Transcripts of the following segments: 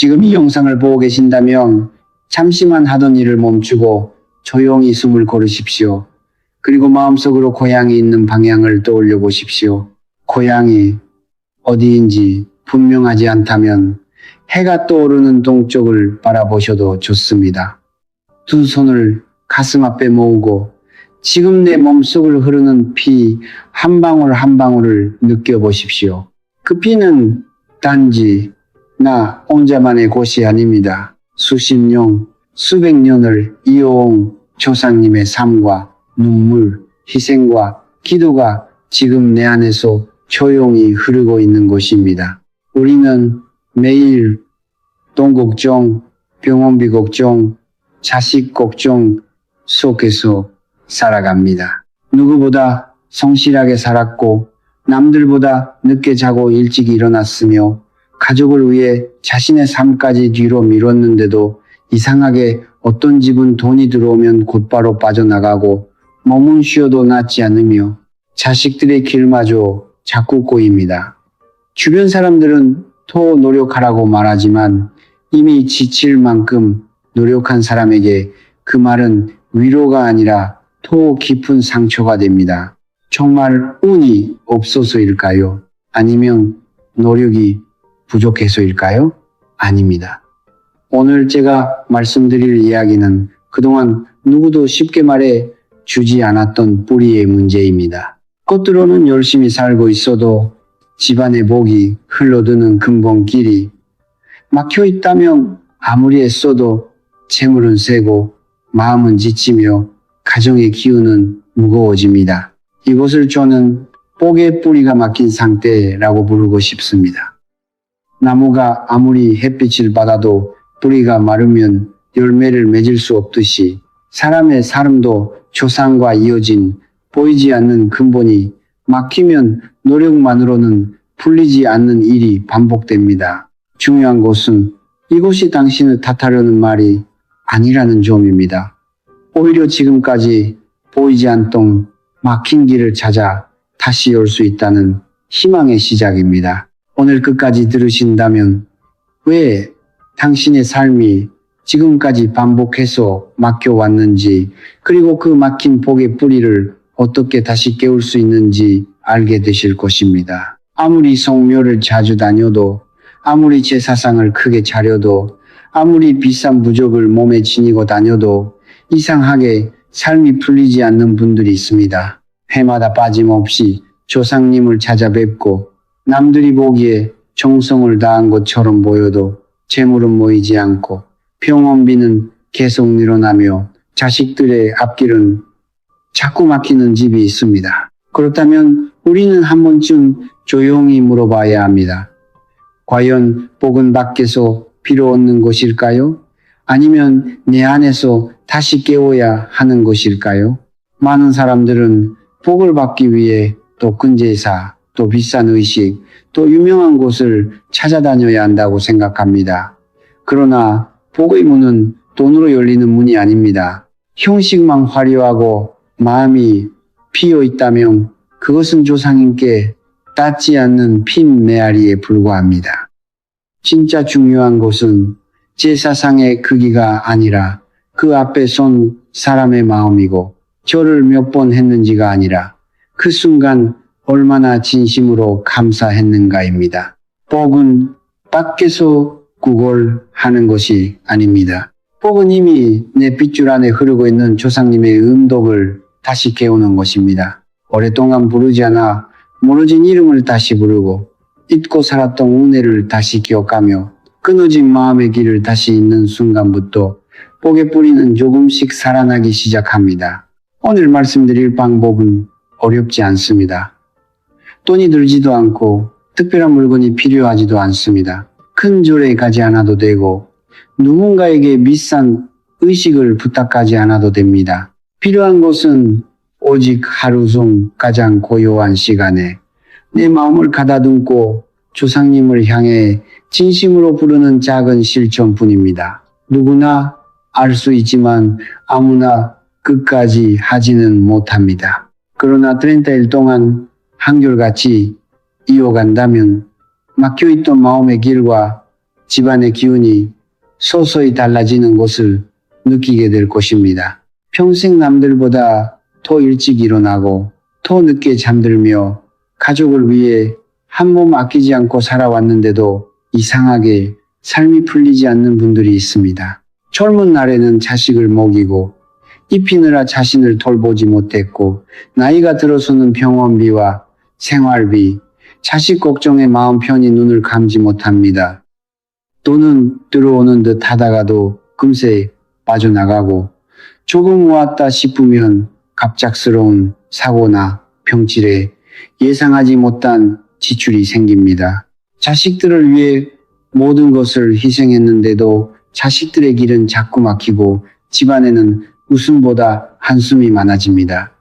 지금 이 영상을 보고 계신다면 잠시만 하던 일을 멈추고 조용히 숨을 고르십시오. 그리고 마음속으로 고향이 있는 방향을 떠올려 보십시오. 고향이 어디인지 분명하지 않다면 해가 떠오르는 동쪽을 바라보셔도 좋습니다. 두 손을 가슴 앞에 모으고 지금 내 몸속을 흐르는 피 한 방울 한 방울을 느껴보십시오. 그 피는 단지 나 혼자만의 곳이 아닙니다. 수십 년, 수백 년을 이어온 조상님의 삶과 눈물, 희생과 기도가 지금 내 안에서 조용히 흐르고 있는 곳입니다. 우리는 매일 돈 걱정, 병원비 걱정, 자식 걱정 속에서 살아갑니다. 누구보다 성실하게 살았고 남들보다 늦게 자고 일찍 일어났으며 가족을 위해 자신의 삶까지 뒤로 미뤘는데도 이상하게 어떤 집은 돈이 들어오면 곧바로 빠져나가고 몸은 쉬어도 낫지 않으며 자식들의 길마저 자꾸 꼬입니다. 주변 사람들은 더 노력하라고 말하지만 이미 지칠 만큼 노력한 사람에게 그 말은 위로가 아니라 더 깊은 상처가 됩니다. 정말 운이 없어서일까요? 아니면 노력이 부족해서일까요? 아닙니다. 오늘 제가 말씀드릴 이야기는 그동안 누구도 쉽게 말해 주지 않았던 뿌리의 문제입니다. 겉으로는 열심히 살고 있어도 집안의 복이 흘러드는 근본길이 막혀 있다면 아무리 애써도 재물은 세고 마음은 지치며 가정의 기운은 무거워집니다. 이것을 저는 복의 뿌리가 막힌 상태라고 부르고 싶습니다. 나무가 아무리 햇빛을 받아도 뿌리가 마르면 열매를 맺을 수 없듯이 사람의 삶도 조상과 이어진 보이지 않는 근본이 막히면 노력만으로는 풀리지 않는 일이 반복됩니다. 중요한 것은 이것이 당신을 탓하려는 말이 아니라는 점입니다. 오히려 지금까지 보이지 않던 막힌 길을 찾아 다시 올 수 있다는 희망의 시작입니다. 오늘 끝까지 들으신다면 왜 당신의 삶이 지금까지 반복해서 막혀왔는지 그리고 그 막힌 복의 뿌리를 어떻게 다시 깨울 수 있는지 알게 되실 것입니다. 아무리 성묘를 자주 다녀도 아무리 제사상을 크게 차려도 아무리 비싼 부적을 몸에 지니고 다녀도 이상하게 삶이 풀리지 않는 분들이 있습니다. 해마다 빠짐없이 조상님을 찾아뵙고 남들이 보기에 정성을 다한 것처럼 보여도 재물은 모이지 않고 병원비는 계속 늘어나며 자식들의 앞길은 자꾸 막히는 집이 있습니다. 그렇다면 우리는 한 번쯤 조용히 물어봐야 합니다. 과연 복은 밖에서 빌어 얻는 것일까요? 아니면 내 안에서 다시 깨워야 하는 것일까요? 많은 사람들은 복을 받기 위해 또 큰 제사, 또 비싼 의식, 또 유명한 곳을 찾아다녀야 한다고 생각합니다. 그러나 복의 문은 돈으로 열리는 문이 아닙니다. 형식만 화려하고 마음이 비어 있다면 그것은 조상님께 닿지 않는 핀 메아리에 불과합니다. 진짜 중요한 것은 제사상의 크기가 아니라 그 앞에 선 사람의 마음이고 절을 몇 번 했는지가 아니라 그 순간 얼마나 진심으로 감사했는가입니다. 복은 밖에서 구걸하는 것이 아닙니다. 복은 이미 내 핏줄 안에 흐르고 있는 조상님의 음덕을 다시 깨우는 것입니다. 오랫동안 부르지 않아 멀어진 이름을 다시 부르고 잊고 살았던 은혜를 다시 기억하며 끊어진 마음의 길을 다시 잇는 순간부터 복의 뿌리는 조금씩 살아나기 시작합니다. 오늘 말씀드릴 방법은 어렵지 않습니다. 돈이 들지도 않고 특별한 물건이 필요하지도 않습니다. 큰 절에 가지 않아도 되고 누군가에게 비싼 의식을 부탁하지 않아도 됩니다. 필요한 것은 오직 하루 중 가장 고요한 시간에 내 마음을 가다듬고 조상님을 향해 진심으로 부르는 작은 실천뿐입니다. 누구나 알 수 있지만 아무나 끝까지 하지는 못합니다. 그러나 30일 동안 한결같이 이어간다면 막혀있던 마음의 길과 집안의 기운이 서서히 달라지는 것을 느끼게 될 것입니다. 평생 남들보다 더 일찍 일어나고 더 늦게 잠들며 가족을 위해 한 몸 아끼지 않고 살아왔는데도 이상하게 삶이 풀리지 않는 분들이 있습니다. 젊은 날에는 자식을 먹이고 입히느라 자신을 돌보지 못했고 나이가 들어서는 병원비와 생활비, 자식 걱정에 마음 편히 눈을 감지 못합니다. 돈은 들어오는 듯 하다가도 금세 빠져나가고 조금 모았다 싶으면 갑작스러운 사고나 병질에 예상하지 못한 지출이 생깁니다. 자식들을 위해 모든 것을 희생했는데도 자식들의 길은 자꾸 막히고 집안에는 웃음보다 한숨이 많아집니다.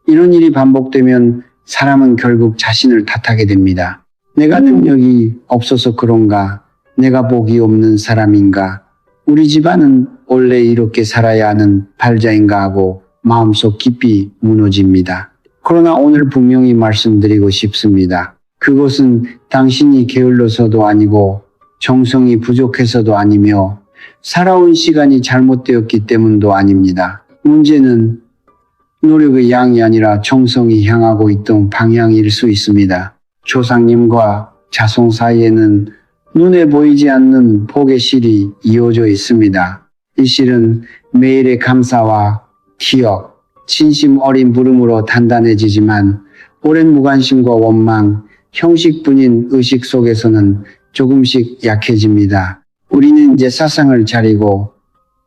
이런 일이 반복되면 사람은 결국 자신을 탓하게 됩니다. 내가 능력이 없어서 그런가? 내가 복이 없는 사람인가? 우리 집안은 원래 이렇게 살아야 하는 팔자인가 하고 마음속 깊이 무너집니다. 그러나 오늘 분명히 말씀드리고 싶습니다. 그것은 당신이 게을러서도 아니고 정성이 부족해서도 아니며 살아온 시간이 잘못되었기 때문도 아닙니다. 문제는 노력의 양이 아니라 정성이 향하고 있던 방향일 수 있습니다. 조상님과 자손 사이에는 눈에 보이지 않는 복의 실이 이어져 있습니다. 이 실은 매일의 감사와 기억, 진심 어린 부름으로 단단해지지만 오랜 무관심과 원망, 형식뿐인 의식 속에서는 조금씩 약해집니다. 우리는 이제 사상을 차리고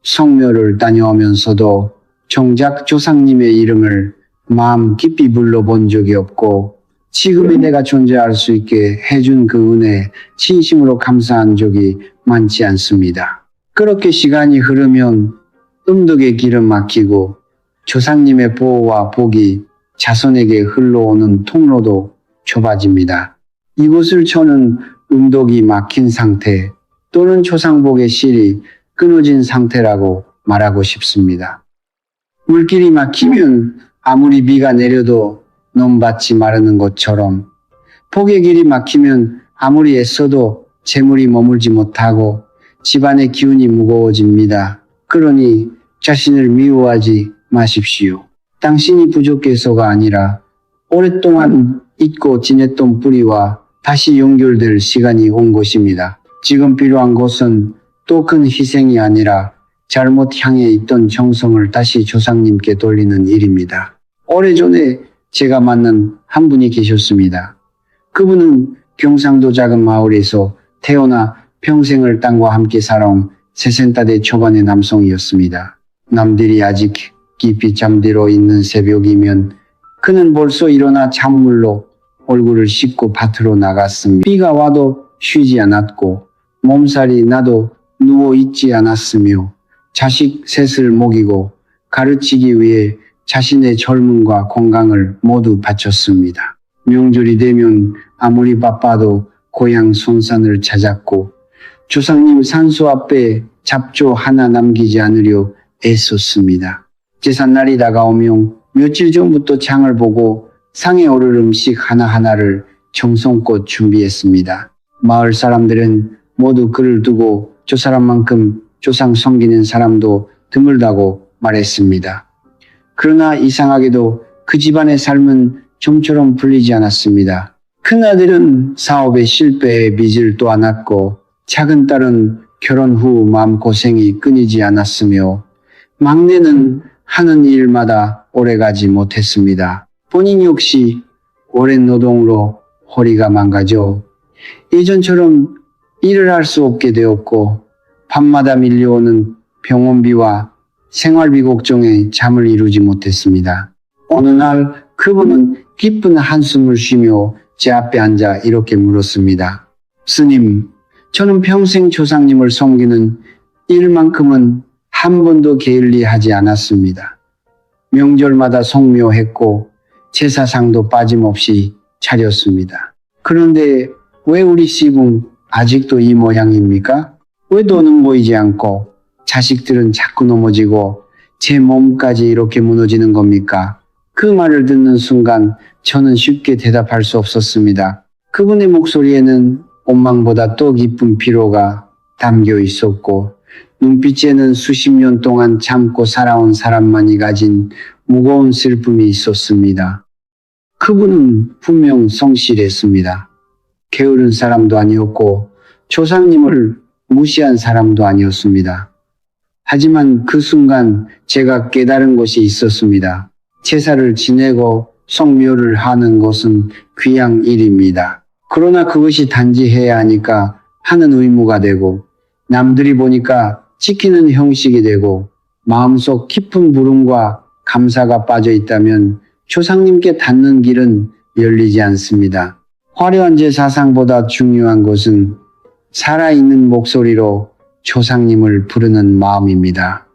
성묘를 다녀오면서도 정작 조상님의 이름을 마음 깊이 불러본 적이 없고 지금의 내가 존재할 수 있게 해준 그 은혜에 진심으로 감사한 적이 많지 않습니다. 그렇게 시간이 흐르면 음덕의 길은 막히고 조상님의 보호와 복이 자손에게 흘러오는 통로도 좁아집니다. 이곳을 저는 음덕이 막힌 상태 또는 조상복의 실이 끊어진 상태라고 말하고 싶습니다. 물길이 막히면 아무리 비가 내려도 논밭이 마르는 것처럼 복의 길이 막히면 아무리 애써도 재물이 머물지 못하고 집안의 기운이 무거워집니다. 그러니 자신을 미워하지 마십시오. 당신이 부족해서가 아니라 오랫동안 잊고 지냈던 뿌리와 다시 연결될 시간이 온 것입니다. 지금 필요한 것은 또 큰 희생이 아니라 잘못 향해 있던 정성을 다시 조상님께 돌리는 일입니다. 오래전에 제가 만난 한 분이 계셨습니다. 그분은 경상도 작은 마을에서 태어나 평생을 땅과 함께 살아온 30대 초반의 남성이었습니다. 남들이 아직 깊이 잠들어 있는 새벽이면 그는 벌써 일어나 찬물로 얼굴을 씻고 밭으로 나갔습니다. 비가 와도 쉬지 않았고 몸살이 나도 누워있지 않았으며 자식 셋을 먹이고 가르치기 위해 자신의 젊음과 건강을 모두 바쳤습니다. 명절이 되면 아무리 바빠도 고향 손산을 찾았고 조상님 산소 앞에 잡초 하나 남기지 않으려 애썼습니다. 제삿날이 다가오면 며칠 전부터 장을 보고 상에 오를 음식 하나하나를 정성껏 준비했습니다. 마을 사람들은 모두 그를 두고 저 사람만큼 조상 섬기는 사람도 드물다고 말했습니다. 그러나 이상하게도 그 집안의 삶은 좀처럼 풀리지 않았습니다. 큰아들은 사업의 실패에 빚을 또 안았고 작은 딸은 결혼 후 마음고생이 끊이지 않았으며 막내는 하는 일마다 오래가지 못했습니다. 본인 역시 오랜 노동으로 허리가 망가져 예전처럼 일을 할 수 없게 되었고 밤마다 밀려오는 병원비와 생활비 걱정에 잠을 이루지 못했습니다. 어느 날 그분은 깊은 한숨을 쉬며 제 앞에 앉아 이렇게 물었습니다. 스님, 저는 평생 조상님을 섬기는 일만큼은 한 번도 게을리하지 않았습니다. 명절마다 성묘했고 제사상도 빠짐없이 차렸습니다. 그런데 왜 우리 씨은 아직도 이 모양입니까? 왜 돈은 보이지 않고 자식들은 자꾸 넘어지고 제 몸까지 이렇게 무너지는 겁니까? 그 말을 듣는 순간 저는 쉽게 대답할 수 없었습니다. 그분의 목소리에는 원망보다 더 깊은 피로가 담겨 있었고 눈빛에는 수십 년 동안 참고 살아온 사람만이 가진 무거운 슬픔이 있었습니다. 그분은 분명 성실했습니다. 게으른 사람도 아니었고 조상님을 무시한 사람도 아니었습니다. 하지만 그 순간 제가 깨달은 것이 있었습니다. 제사를 지내고 성묘를 하는 것은 귀한 일입니다. 그러나 그것이 단지 해야 하니까 하는 의무가 되고 남들이 보니까 지키는 형식이 되고 마음속 깊은 부름과 감사가 빠져 있다면 조상님께 닿는 길은 열리지 않습니다. 화려한 제사상보다 중요한 것은 살아있는 목소리로 조상님을 부르는 마음입니다.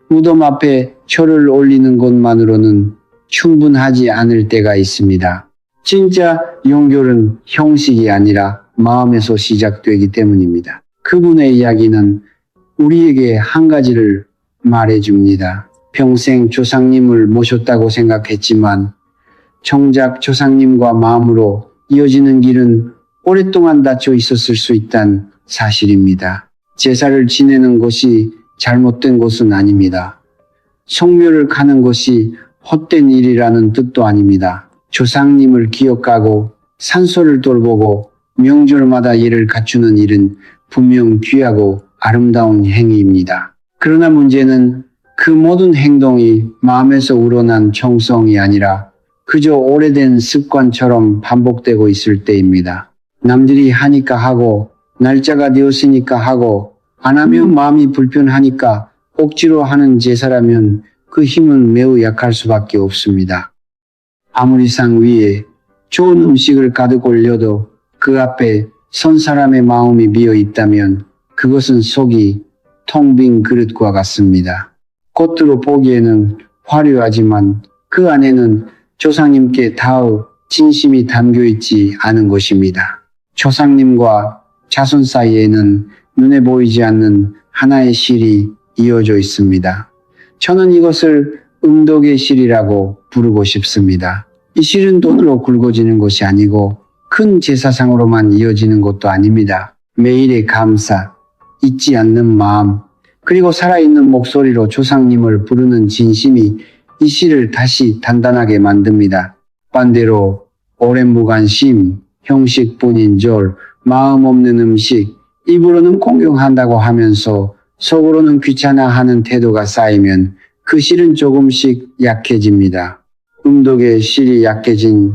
무덤 앞에 철을 올리는 것만으로는 충분하지 않을 때가 있습니다. 진짜 영결은 형식이 아니라 마음에서 시작되기 때문입니다. 그분의 이야기는 우리에게 한 가지를 말해줍니다. 평생 조상님을 모셨다고 생각했지만 정작 조상님과 마음으로 이어지는 길은 오랫동안 닫혀 있었을 수 있다는 사실입니다. 제사를 지내는 것이 잘못된 것은 아닙니다. 성묘를 가는 것이 헛된 일이라는 뜻도 아닙니다. 조상님을 기억하고 산소를 돌보고 명절마다 예를 갖추는 일은 분명 귀하고 아름다운 행위입니다. 그러나 문제는 그 모든 행동이 마음에서 우러난 정성이 아니라 그저 오래된 습관처럼 반복되고 있을 때입니다. 남들이 하니까 하고 날짜가 되었으니까 하고 안 하면 마음이 불편하니까 억지로 하는 제사라면 그 힘은 매우 약할 수밖에 없습니다. 아무리 상 위에 좋은 음식을 가득 올려도 그 앞에 선 사람의 마음이 비어 있다면 그것은 속이 텅 빈 그릇과 같습니다. 겉으로 보기에는 화려하지만 그 안에는 조상님께 닿을 진심이 담겨 있지 않은 것입니다. 조상님과 자손 사이에는 눈에 보이지 않는 하나의 실이 이어져 있습니다. 저는 이것을 음덕의 실이라고 부르고 싶습니다. 이 실은 돈으로 굵어지는 것이 아니고 큰 제사상으로만 이어지는 것도 아닙니다. 매일의 감사, 잊지 않는 마음, 그리고 살아있는 목소리로 조상님을 부르는 진심이 이 실을 다시 단단하게 만듭니다. 반대로 오랜 무관심, 형식뿐인 절, 마음 없는 음식, 입으로는 공경한다고 하면서 속으로는 귀찮아하는 태도가 쌓이면 그 실은 조금씩 약해집니다. 음덕의 실이 약해진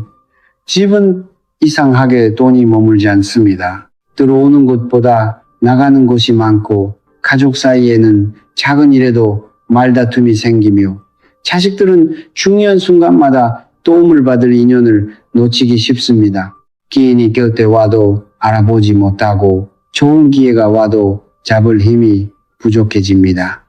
집은 이상하게 돈이 머물지 않습니다. 들어오는 곳보다 나가는 곳이 많고 가족 사이에는 작은 일에도 말다툼이 생기며 자식들은 중요한 순간마다 도움을 받을 인연을 놓치기 쉽습니다. 기인이 곁에 와도 알아보지 못하고 좋은 기회가 와도 잡을 힘이 부족해집니다.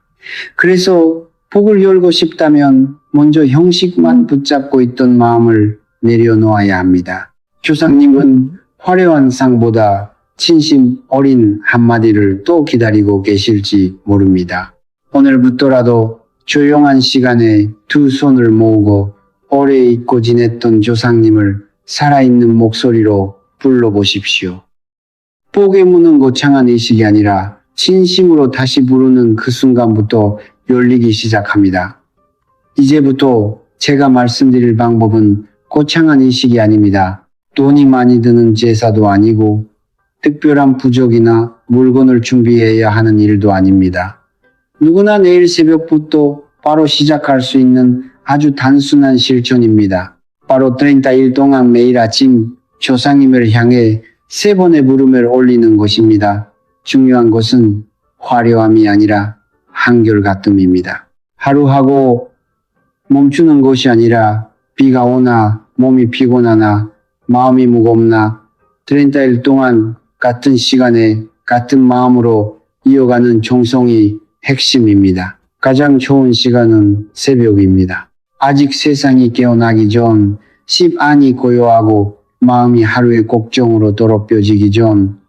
그래서 복을 열고 싶다면 먼저 형식만 붙잡고 있던 마음을 내려놓아야 합니다. 조상님은 화려한 상보다 진심 어린 한마디를 또 기다리고 계실지 모릅니다. 오늘부터라도 조용한 시간에 두 손을 모으고 오래 잊고 지냈던 조상님을 살아있는 목소리로 불러보십시오. 복에 무는 거창한 의식이 아니라 진심으로 다시 부르는 그 순간부터 열리기 시작합니다. 이제부터 제가 말씀드릴 방법은 거창한 의식이 아닙니다. 돈이 많이 드는 제사도 아니고 특별한 부적이나 물건을 준비해야 하는 일도 아닙니다. 누구나 내일 새벽부터 바로 시작할 수 있는 아주 단순한 실천입니다. 바로 30일 동안 매일 아침 조상님을 향해 3번의 물음을 올리는 것입니다. 중요한 것은 화려함이 아니라 한결같음입니다. 하루하고 멈추는 것이 아니라 비가 오나 몸이 피곤하나 마음이 무겁나 30일 동안 같은 시간에 같은 마음으로 이어가는 정성이 핵심입니다. 가장 좋은 시간은 새벽입니다. 아직 세상이 깨어나기 전, 집 안이 고요하고 마음이 하루의 걱정으로 더럽혀지기 전,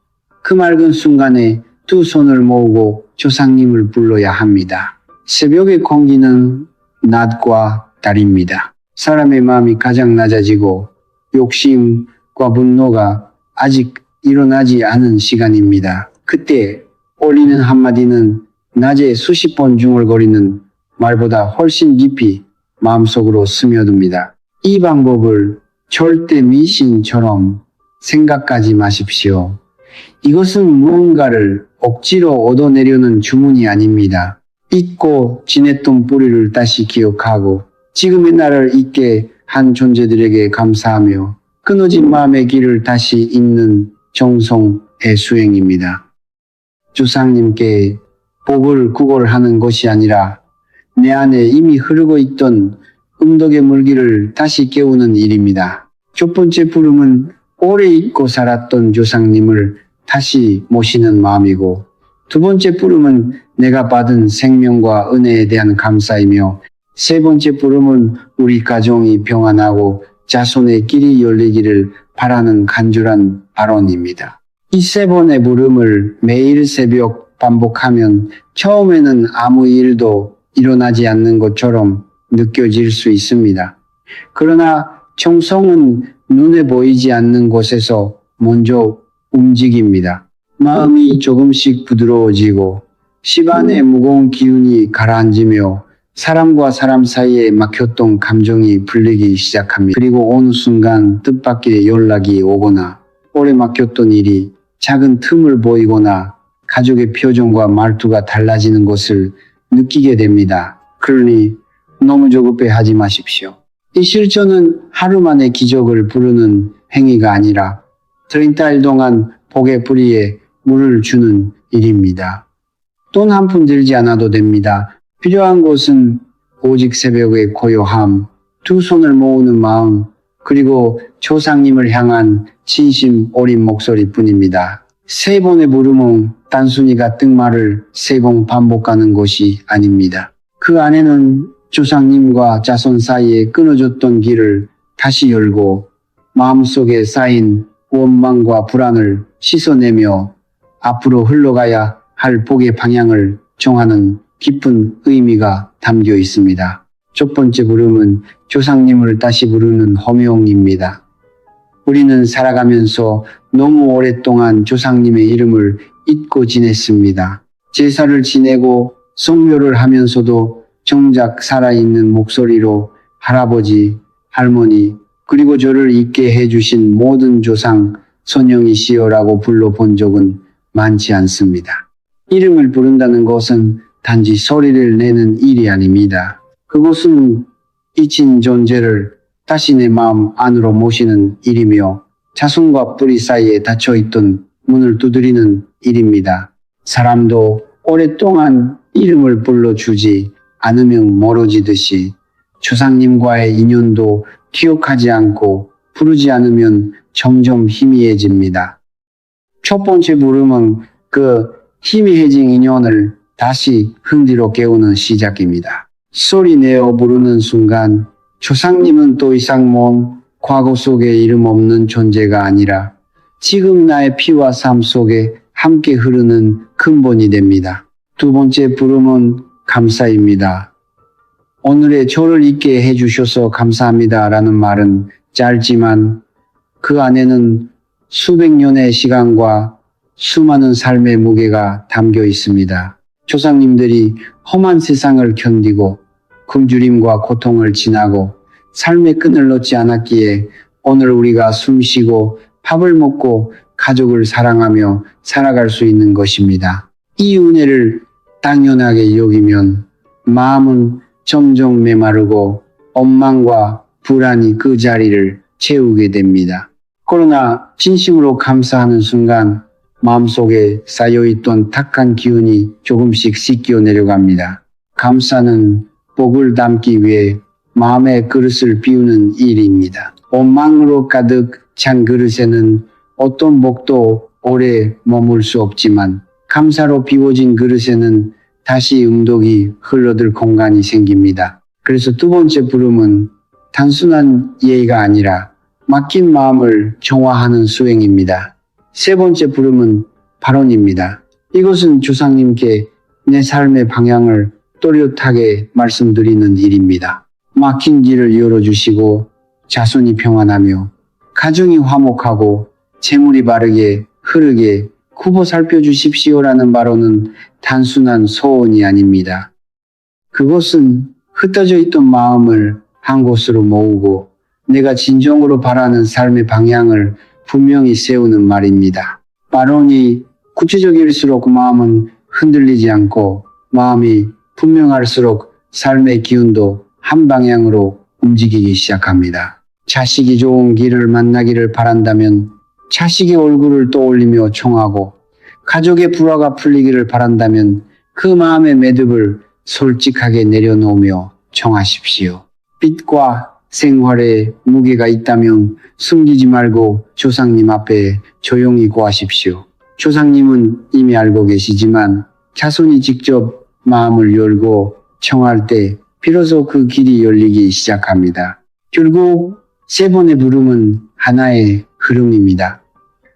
그 맑은 순간에 두 손을 모으고 조상님을 불러야 합니다. 새벽의 공기는 낮과 달입니다. 사람의 마음이 가장 낮아지고 욕심과 분노가 아직 일어나지 않은 시간입니다. 그때 올리는 한마디는 낮에 수십 번 중얼거리는 말보다 훨씬 깊이 마음속으로 스며듭니다. 이 방법을 절대 미신처럼 생각하지 마십시오. 이것은 무언가를 억지로 얻어내려는 주문이 아닙니다. 잊고 지냈던 뿌리를 다시 기억하고 지금의 나를 있게 한 존재들에게 감사하며 끊어진 마음의 길을 다시 잇는 정성의 수행입니다. 조상님께 복을 구걸하는 것이 아니라 내 안에 이미 흐르고 있던 음덕의 물기를 다시 깨우는 일입니다. 첫 번째 부름은 오래 잊고 살았던 조상님을 다시 모시는 마음이고, 두 번째 부름은 내가 받은 생명과 은혜에 대한 감사이며, 세 번째 부름은 우리 가정이 평안하고 자손의 길이 열리기를 바라는 간절한 발언입니다. 이 세 번의 부름을 매일 새벽 반복하면 처음에는 아무 일도 일어나지 않는 것처럼 느껴질 수 있습니다. 그러나 정성은 눈에 보이지 않는 곳에서 먼저 움직입니다. 마음이 조금씩 부드러워지고 집안의 무거운 기운이 가라앉으며 사람과 사람 사이에 막혔던 감정이 풀리기 시작합니다. 그리고 어느 순간 뜻밖의 연락이 오거나 오래 막혔던 일이 작은 틈을 보이거나 가족의 표정과 말투가 달라지는 것을 느끼게 됩니다. 그러니 너무 조급해하지 마십시오. 이 실천은 하루 만에 기적을 부르는 행위가 아니라 30달 동안 복의 뿌리에 물을 주는 일입니다. 돈 한 푼 들지 않아도 됩니다. 필요한 것은 오직 새벽의 고요함, 두 손을 모으는 마음, 그리고 조상님을 향한 진심 어린 목소리뿐입니다. 세 번의 부름은 단순히 같은 말을 세 번 반복하는 것이 아닙니다. 그 안에는 조상님과 자손 사이에 끊어졌던 길을 다시 열고 마음속에 쌓인 원망과 불안을 씻어내며 앞으로 흘러가야 할 복의 방향을 정하는 깊은 의미가 담겨 있습니다. 첫 번째 부름은 조상님을 다시 부르는 호명입니다. 우리는 살아가면서 너무 오랫동안 조상님의 이름을 잊고 지냈습니다. 제사를 지내고 성묘를 하면서도 정작 살아있는 목소리로 할아버지, 할머니, 그리고 저를 있게 해주신 모든 조상, 선영이시여라고 불러본 적은 많지 않습니다. 이름을 부른다는 것은 단지 소리를 내는 일이 아닙니다. 그것은 잊힌 존재를 다시 내 마음 안으로 모시는 일이며 자손과 뿌리 사이에 닫혀있던 문을 두드리는 일입니다. 사람도 오랫동안 이름을 불러주지 않으면 멀어지듯이 조상님과의 인연도 기억하지 않고 부르지 않으면 점점 희미해집니다. 첫 번째 부름은 그 희미해진 인연을 다시 흔들어 깨우는 시작입니다. 소리 내어 부르는 순간 조상님은 더 이상 먼 과거 속에 이름 없는 존재가 아니라 지금 나의 피와 삶 속에 함께 흐르는 근본이 됩니다. 두 번째 부름은 감사입니다. 오늘의 저를 있게 해주셔서 감사합니다 라는 말은 짧지만 그 안에는 수백 년의 시간과 수많은 삶의 무게가 담겨 있습니다. 조상님들이 험한 세상을 견디고 굶주림과 고통을 지나고 삶의 끈을 놓지 않았기에 오늘 우리가 숨쉬고 밥을 먹고 가족을 사랑하며 살아갈 수 있는 것입니다. 이 은혜를 당연하게 여기면 마음은 점점 메마르고 원망과 불안이 그 자리를 채우게 됩니다. 그러나 진심으로 감사하는 순간 마음속에 쌓여있던 탁한 기운이 조금씩 씻겨 내려갑니다. 감사는 복을 담기 위해 마음의 그릇을 비우는 일입니다. 원망으로 가득 찬 그릇에는 어떤 복도 오래 머물 수 없지만 감사로 비워진 그릇에는 다시 음덕이 흘러들 공간이 생깁니다. 그래서 두 번째 부름은 단순한 예의가 아니라 맡긴 마음을 정화하는 수행입니다. 세 번째 부름은 발언입니다. 이것은 조상님께 내 삶의 방향을 또렷하게 말씀드리는 일입니다. 막힌 길을 열어주시고 자손이 평안하며 가정이 화목하고 재물이 바르게 흐르게 쿠보 살펴주십시오라는 바로는 단순한 소원이 아닙니다. 그것은 흩어져 있던 마음을 한 곳으로 모으고 내가 진정으로 바라는 삶의 방향을 분명히 세우는 말입니다. 바론이 구체적일수록 마음은 흔들리지 않고 마음이 분명할수록 삶의 기운도 한 방향으로 움직이기 시작합니다. 자식이 좋은 길을 만나기를 바란다면 자식의 얼굴을 떠올리며 청하고 가족의 불화가 풀리기를 바란다면 그 마음의 매듭을 솔직하게 내려놓으며 청하십시오. 빚과 생활에 무게가 있다면 숨기지 말고 조상님 앞에 조용히 고하십시오. 조상님은 이미 알고 계시지만 자손이 직접 마음을 열고 청할 때 비로소 그 길이 열리기 시작합니다. 결국 세 번의 부름은 하나의 흐름입니다.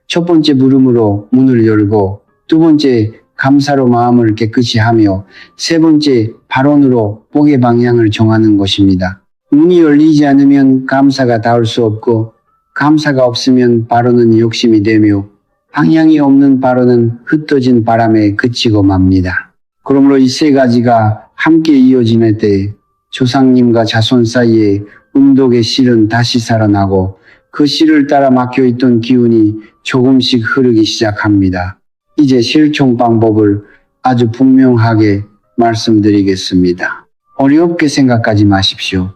첫 번째 부름으로 문을 열고 두 번째 감사로 마음을 깨끗이 하며 세 번째 발언으로 복의 방향을 정하는 것입니다. 문이 열리지 않으면 감사가 닿을 수 없고 감사가 없으면 발언은 욕심이 되며 방향이 없는 발언은 흩어진 바람에 그치고 맙니다. 그러므로 이 세 가지가 함께 이어지는 때 조상님과 자손 사이에 음독의 실은 다시 살아나고 그 실을 따라 막혀있던 기운이 조금씩 흐르기 시작합니다. 이제 실천 방법을 아주 분명하게 말씀드리겠습니다. 어렵게 생각하지 마십시오.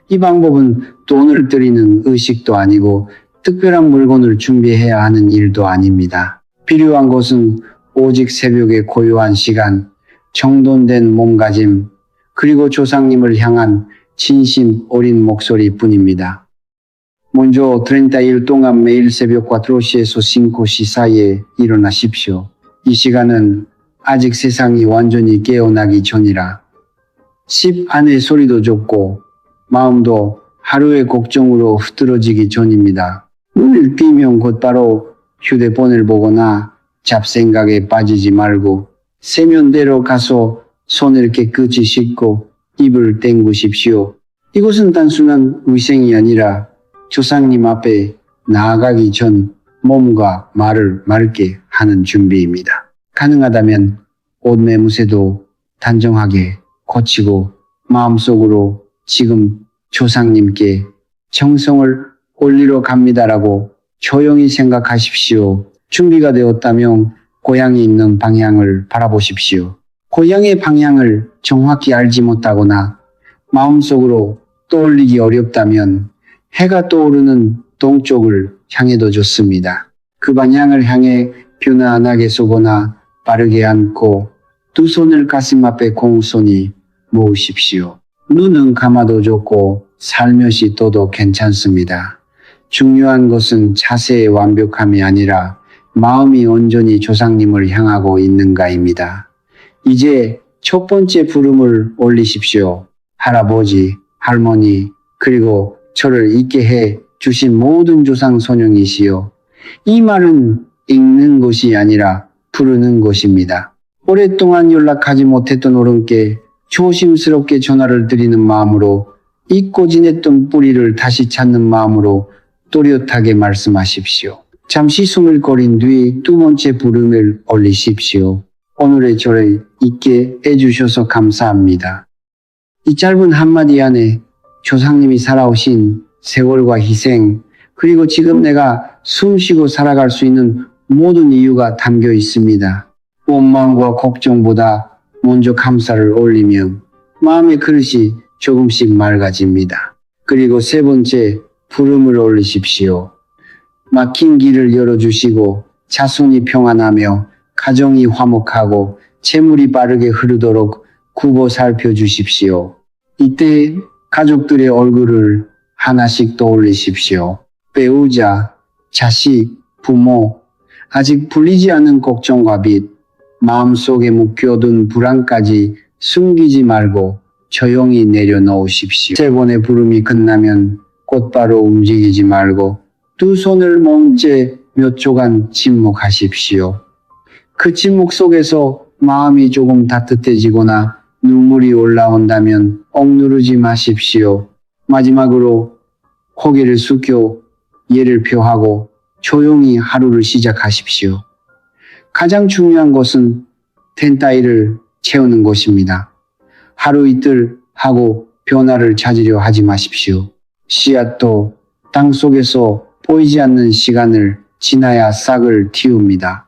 이 방법은 돈을 들이는 의식도 아니고 특별한 물건을 준비해야 하는 일도 아닙니다. 필요한 것은 오직 새벽의 고요한 시간, 정돈된 몸가짐, 그리고 조상님을 향한 진심 어린 목소리뿐입니다. 먼저 30일 동안 매일 새벽 4시에서 5시 사이에 일어나십시오. 이 시간은 아직 세상이 완전히 깨어나기 전이라 집 안의 소리도 적고 마음도 하루의 걱정으로 흐트러지기 전입니다. 눈을 뜨면 곧바로 휴대폰을 보거나 잡생각에 빠지지 말고 세면대로 가서 손을 깨끗이 씻고 입을 헹구십시오. 이것은 단순한 위생이 아니라 조상님 앞에 나아가기 전 몸과 말을 맑게 하는 준비입니다. 가능하다면 옷 매무새도 단정하게 고치고 마음속으로 지금 조상님께 정성을 올리러 갑니다라고 조용히 생각하십시오. 준비가 되었다면 고향이 있는 방향을 바라보십시오. 고향의 방향을 정확히 알지 못하거나 마음속으로 떠올리기 어렵다면 해가 떠오르는 동쪽을 향해도 좋습니다. 그 방향을 향해 편안하게 서거나 빠르게 앉고 두 손을 가슴 앞에 공손히 모으십시오. 눈은 감아도 좋고 살며시 떠도 괜찮습니다. 중요한 것은 자세의 완벽함이 아니라 마음이 온전히 조상님을 향하고 있는가입니다. 이제 첫 번째 부름을 올리십시오. 할아버지, 할머니, 그리고 저를 있게 해 주신 모든 조상 손영이시여. 이 말은 읽는 것이 아니라 부르는 것입니다. 오랫동안 연락하지 못했던 어른께 조심스럽게 전화를 드리는 마음으로 잊고 지냈던 뿌리를 다시 찾는 마음으로 또렷하게 말씀하십시오. 잠시 숨을 고린 뒤 두 번째 부름을 올리십시오. 오늘의 저를 있게 해주셔서 감사합니다. 이 짧은 한마디 안에 조상님이 살아오신 세월과 희생, 그리고 지금 내가 숨쉬고 살아갈 수 있는 모든 이유가 담겨 있습니다. 원망과 걱정보다 먼저 감사를 올리면 마음의 그릇이 조금씩 맑아집니다. 그리고 세 번째 부름을 올리십시오. 막힌 길을 열어주시고 자손이 평안하며 가정이 화목하고 재물이 빠르게 흐르도록 굽어 살펴주십시오. 이때 가족들의 얼굴을 하나씩 떠올리십시오. 배우자, 자식, 부모, 아직 풀리지 않은 걱정과 빚, 마음속에 묵혀둔 불안까지 숨기지 말고 조용히 내려놓으십시오. 세 번의 부름이 끝나면 곧바로 움직이지 말고 두 손을 몸째 몇 초간 침묵하십시오. 그 침묵 속에서 마음이 조금 따뜻해지거나 눈물이 올라온다면 억누르지 마십시오. 마지막으로 고개를 숙여 예를 표하고 조용히 하루를 시작하십시오. 가장 중요한 것은 된 따위를 채우는 것입니다. 하루 이틀 하고 변화를 찾으려 하지 마십시오. 씨앗도 땅 속에서 보이지 않는 시간을 지나야 싹을 틔웁니다.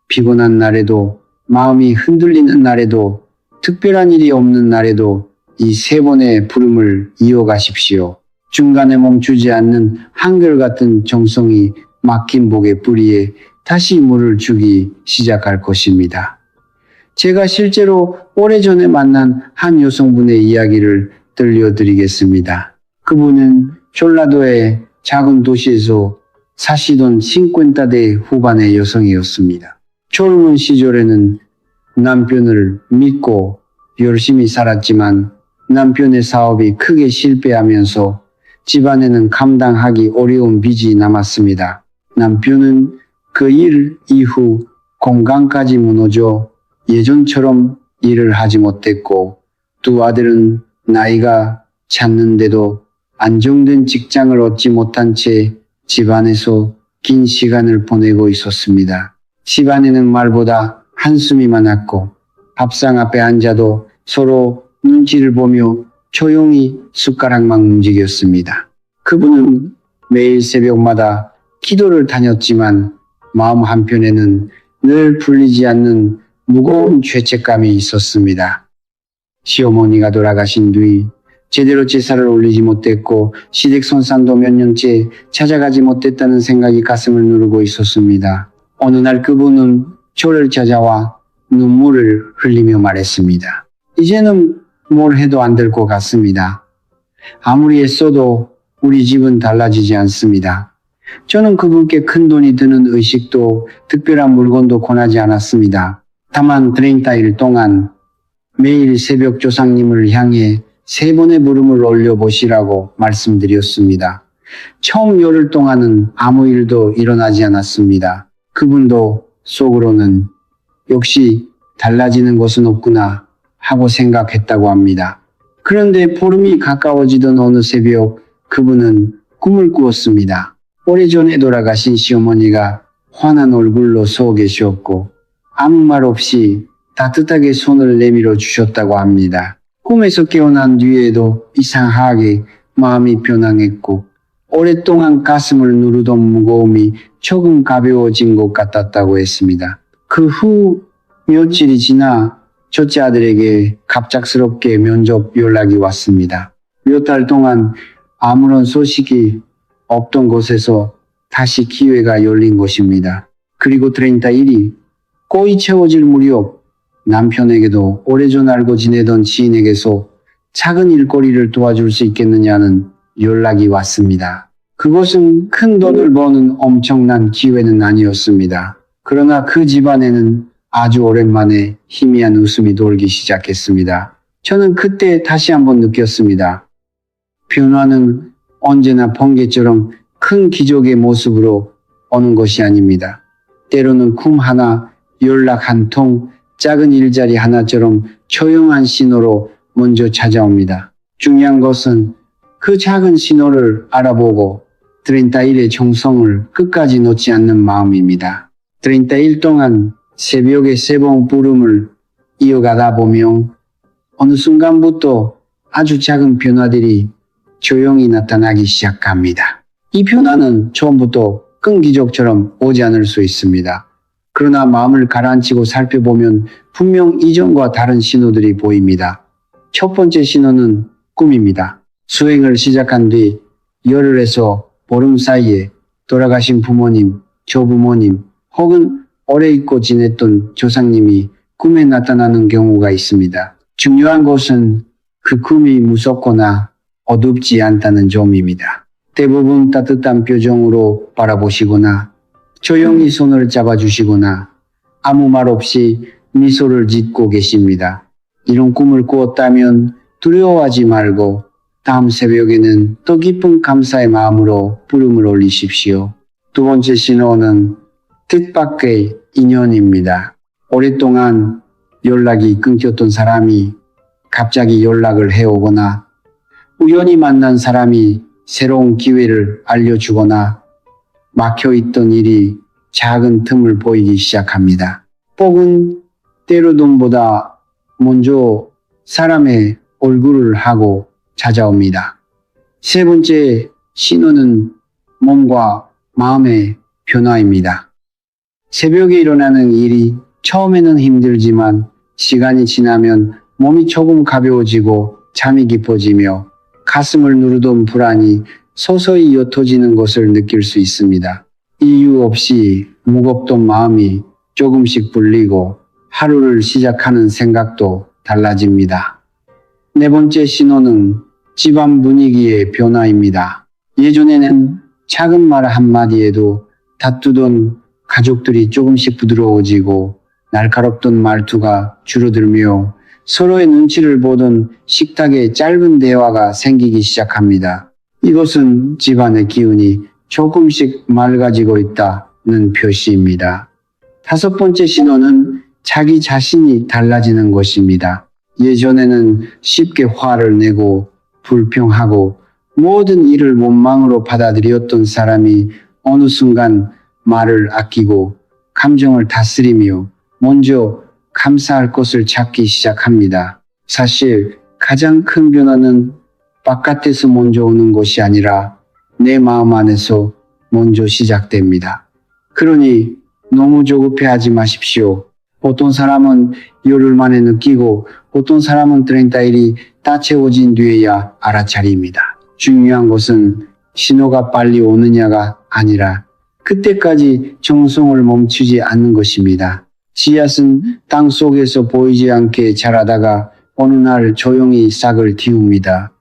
피곤한 날에도, 마음이 흔들리는 날에도, 특별한 일이 없는 날에도 이 세 번의 부름을 이어가십시오. 중간에 멈추지 않는 한결같은 정성이 막힌 복의 뿌리에 다시 물을 주기 시작할 것입니다. 제가 실제로 오래전에 만난 한 여성분의 이야기를 들려드리겠습니다. 그분은 졸라도의 작은 도시에서 사시던 50대 후반의 여성이었습니다. 젊은 시절에는 남편을 믿고 열심히 살았지만 남편의 사업이 크게 실패하면서 집안에는 감당하기 어려운 빚이 남았습니다. 남편은 그 일 이후 건강까지 무너져 예전처럼 일을 하지 못했고 두 아들은 나이가 찼는데도 안정된 직장을 얻지 못한 채 집안에서 긴 시간을 보내고 있었습니다. 집안에는 말보다 한숨이 많았고 밥상 앞에 앉아도 서로 눈치를 보며 조용히 숟가락만 움직였습니다. 그분은 매일 새벽마다 기도를 다녔지만 마음 한편에는 늘 풀리지 않는 무거운 죄책감이 있었습니다. 시어머니가 돌아가신 뒤 제대로 제사를 올리지 못했고 시댁손상도 몇 년째 찾아가지 못했다는 생각이 가슴을 누르고 있었습니다. 어느 날 그분은 저를 찾아와 눈물을 흘리며 말했습니다. 이제는 뭘 해도 안 될 것 같습니다. 아무리 애써도 우리 집은 달라지지 않습니다. 저는 그분께 큰 돈이 드는 의식도 특별한 물건도 권하지 않았습니다. 다만 30일 동안 매일 새벽 조상님을 향해 3번의 부름을 올려보시라고 말씀드렸습니다. 처음 열흘 동안은 아무 일도 일어나지 않았습니다. 그분도 속으로는 역시 달라지는 것은 없구나 하고 생각했다고 합니다. 그런데 보름이 가까워지던 어느 새벽 그분은 꿈을 꾸었습니다. 오래전에 돌아가신 시어머니가 환한 얼굴로 서 계셨고 아무 말 없이 따뜻하게 손을 내밀어 주셨다고 합니다. 꿈에서 깨어난 뒤에도 이상하게 마음이 편안했고 오랫동안 가슴을 누르던 무거움이 조금 가벼워진 것 같았다고 했습니다. 그 후 며칠이 지나 첫째 아들에게 갑작스럽게 면접 연락이 왔습니다. 몇 달 동안 아무런 소식이 없던 곳에서 다시 기회가 열린 것입니다. 그리고 30일이 꼬이 채워질 무렵 남편에게도 오래전 알고 지내던 지인에게서 작은 일거리를 도와줄 수 있겠느냐는 연락이 왔습니다. 그것은 큰 돈을 버는 엄청난 기회는 아니었습니다. 그러나 그 집안에는 아주 오랜만에 희미한 웃음이 돌기 시작했습니다. 저는 그때 다시 한번 느꼈습니다. 변화는 언제나 번개처럼 큰 기적의 모습으로 오는 것이 아닙니다. 때로는 꿈 하나, 연락 한 통, 작은 일자리 하나처럼 조용한 신호로 먼저 찾아옵니다. 중요한 것은 그 작은 신호를 알아보고 30일의 정성을 끝까지 놓지 않는 마음입니다. 30일 동안 새벽에 3번 부름을 이어가다 보면 어느 순간부터 아주 작은 변화들이 조용히 나타나기 시작합니다. 이 변화는 처음부터 큰 기적처럼 오지 않을 수 있습니다. 그러나 마음을 가라앉히고 살펴보면 분명 이전과 다른 신호들이 보입니다. 첫 번째 신호는 꿈입니다. 수행을 시작한 뒤 열흘에서 보름 사이에 돌아가신 부모님, 조부모님 혹은 오래 잊고 지냈던 조상님이 꿈에 나타나는 경우가 있습니다. 중요한 것은 그 꿈이 무섭거나 어둡지 않다는 점입니다. 대부분 따뜻한 표정으로 바라보시거나 조용히 손을 잡아주시거나 아무 말 없이 미소를 짓고 계십니다. 이런 꿈을 꾸었다면 두려워하지 말고 다음 새벽에는 더 깊은 감사의 마음으로 부름을 올리십시오. 두 번째 신호는 뜻밖의 인연입니다. 오랫동안 연락이 끊겼던 사람이 갑자기 연락을 해오거나 우연히 만난 사람이 새로운 기회를 알려주거나 막혀있던 일이 작은 틈을 보이기 시작합니다. 복은 때로 돈보다 먼저 사람의 얼굴을 하고 찾아옵니다. 세 번째 신호는 몸과 마음의 변화입니다. 새벽에 일어나는 일이 처음에는 힘들지만 시간이 지나면 몸이 조금 가벼워지고 잠이 깊어지며 가슴을 누르던 불안이 서서히 옅어지는 것을 느낄 수 있습니다. 이유 없이 무겁던 마음이 조금씩 풀리고 하루를 시작하는 생각도 달라집니다. 네 번째 신호는 집안 분위기의 변화입니다. 예전에는 작은 말 한마디에도 다투던 가족들이 조금씩 부드러워지고 날카롭던 말투가 줄어들며 서로의 눈치를 보던 식탁에 짧은 대화가 생기기 시작합니다. 이것은 집안의 기운이 조금씩 맑아지고 있다는 표시입니다. 다섯 번째 신호는 자기 자신이 달라지는 것입니다. 예전에는 쉽게 화를 내고 불평하고 모든 일을 원망으로 받아들였던 사람이 어느 순간 말을 아끼고 감정을 다스리며 먼저 감사할 것을 찾기 시작합니다. 사실 가장 큰 변화는 바깥에서 먼저 오는 것이 아니라 내 마음 안에서 먼저 시작됩니다. 그러니 너무 조급해하지 마십시오. 어떤 사람은 열흘 만에 느끼고 어떤 사람은 30일이 다 채워진 뒤에야 알아차립니다. 중요한 것은 신호가 빨리 오느냐가 아니라 그때까지 정성을 멈추지 않는 것입니다. 씨앗은 땅 속에서 보이지 않게 자라다가 어느 날 조용히 싹을 틔웁니다.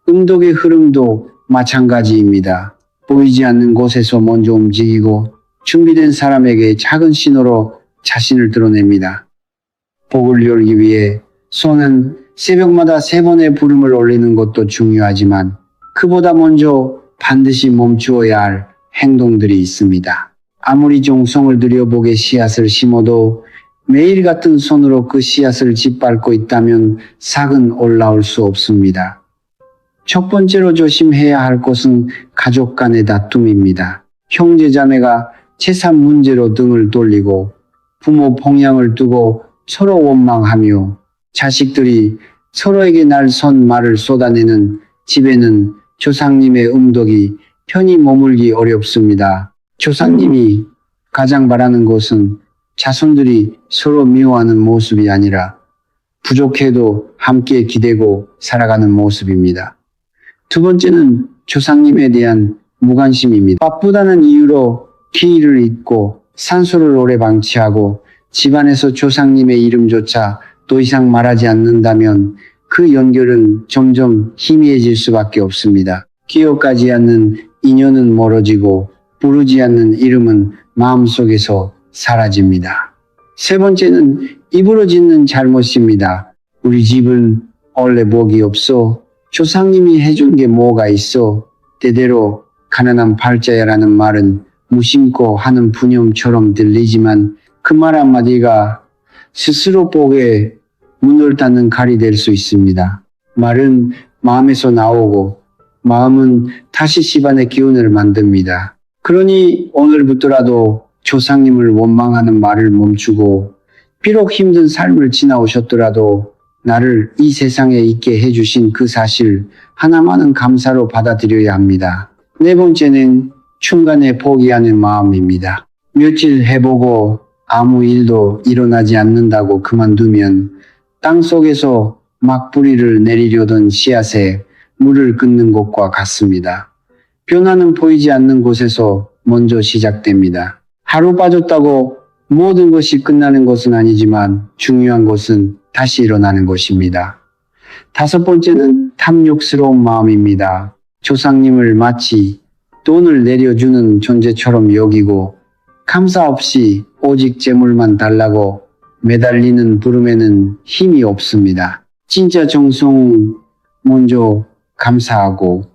음덕의 흐름도 마찬가지입니다. 보이지 않는 곳에서 먼저 움직이고 준비된 사람에게 작은 신호로 자신을 드러냅니다. 복을 열기 위해 손은 새벽마다 3번의 부름을 올리는 것도 중요하지만 그보다 먼저 반드시 멈추어야 할 행동들이 있습니다. 아무리 정성을 들여 복의 씨앗을 심어도 매일 같은 손으로 그 씨앗을 짓밟고 있다면 싹은 올라올 수 없습니다. 첫 번째로 조심해야 할 것은 가족 간의 다툼입니다. 형제자매가 재산 문제로 등을 돌리고 부모 봉양을 두고 서로 원망하며 자식들이 서로에게 날선 말을 쏟아내는 집에는 조상님의 음덕이 편히 머물기 어렵습니다. 조상님이 가장 바라는 것은 자손들이 서로 미워하는 모습이 아니라 부족해도 함께 기대고 살아가는 모습입니다. 두 번째는 조상님에 대한 무관심입니다. 바쁘다는 이유로 기일을 잊고 산소를 오래 방치하고 집안에서 조상님의 이름조차 더 이상 말하지 않는다면 그 연결은 점점 희미해질 수밖에 없습니다. 기억하지 않는 인연은 멀어지고 부르지 않는 이름은 마음속에서 사라집니다. 세 번째는 입으로 짓는 잘못입니다. 우리 집은 원래 복이 없어. 조상님이 해준 게 뭐가 있어. 때대로 가난한 팔자야라는 말은 무심코 하는 푸념처럼 들리지만 그 말 한마디가 스스로 복에 문을 닫는 칼이 될 수 있습니다. 말은 마음에서 나오고 마음은 다시 집안의 기운을 만듭니다. 그러니 오늘부터라도 조상님을 원망하는 말을 멈추고 비록 힘든 삶을 지나오셨더라도 나를 이 세상에 있게 해주신 그 사실 하나만은 감사로 받아들여야 합니다. 네 번째는 중간에 포기하는 마음입니다. 며칠 해보고 아무 일도 일어나지 않는다고 그만두면 땅 속에서 막 뿌리를 내리려던 씨앗에 물을 끊는 것과 같습니다. 변화는 보이지 않는 곳에서 먼저 시작됩니다. 하루 빠졌다고 모든 것이 끝나는 것은 아니지만 중요한 것은 다시 일어나는 것입니다. 다섯 번째는 탐욕스러운 마음입니다. 조상님을 마치 돈을 내려주는 존재처럼 여기고 감사 없이 오직 재물만 달라고 매달리는 부름에는 힘이 없습니다. 진짜 정성은 먼저 감사하고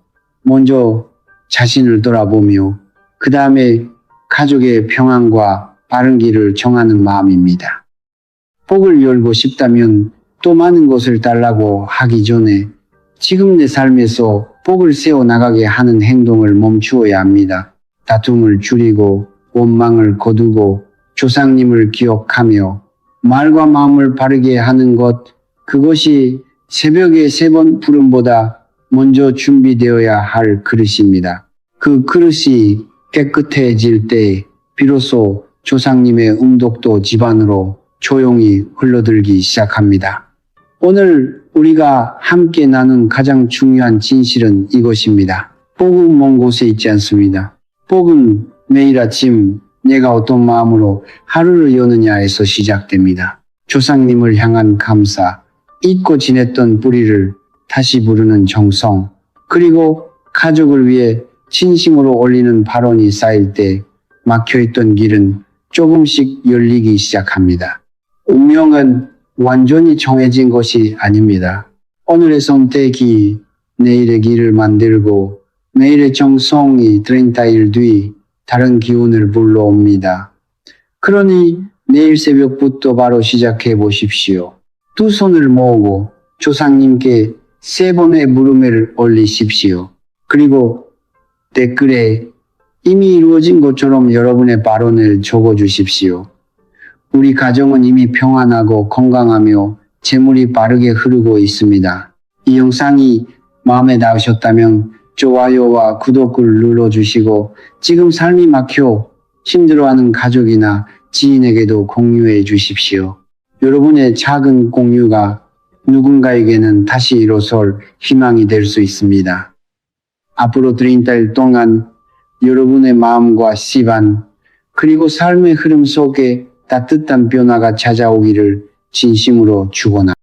먼저 자신을 돌아보며 그 다음에 가족의 평안과 바른 길을 정하는 마음입니다. 복을 열고 싶다면 또 많은 것을 달라고 하기 전에 지금 내 삶에서 복을 세워나가게 하는 행동을 멈추어야 합니다. 다툼을 줄이고 원망을 거두고 조상님을 기억하며 말과 마음을 바르게 하는 것, 그것이 새벽에 3번 부름보다 먼저 준비되어야 할 그릇입니다. 그 그릇이 깨끗해질 때 비로소 조상님의 음독도 집안으로 조용히 흘러들기 시작합니다. 오늘 우리가 함께 나눈 가장 중요한 진실은 이것입니다. 복은 먼 곳에 있지 않습니다. 복은 매일 아침 내가 어떤 마음으로 하루를 여느냐에서 시작됩니다. 조상님을 향한 감사, 잊고 지냈던 뿌리를 다시 부르는 정성, 그리고 가족을 위해 진심으로 올리는 발언이 쌓일 때 막혀있던 길은 조금씩 열리기 시작합니다. 운명은 완전히 정해진 것이 아닙니다. 오늘의 선택이 내일의 길을 만들고 매일의 정성이 30일 뒤 다른 기운을 불러옵니다. 그러니 내일 새벽부터 바로 시작해 보십시오. 두 손을 모으고 조상님께 3번의 물음을 올리십시오. 그리고 댓글에 이미 이루어진 것처럼 여러분의 발언을 적어주십시오. 우리 가정은 이미 평안하고 건강하며 재물이 빠르게 흐르고 있습니다. 이 영상이 마음에 닿으셨다면 좋아요와 구독을 눌러주시고 지금 삶이 막혀 힘들어하는 가족이나 지인에게도 공유해 주십시오. 여러분의 작은 공유가 누군가에게는 다시 일어설 희망이 될 수 있습니다. 앞으로 30일 동안 여러분의 마음과 시반 그리고 삶의 흐름 속에 따뜻한 변화가 찾아오기를 진심으로 축원합니다.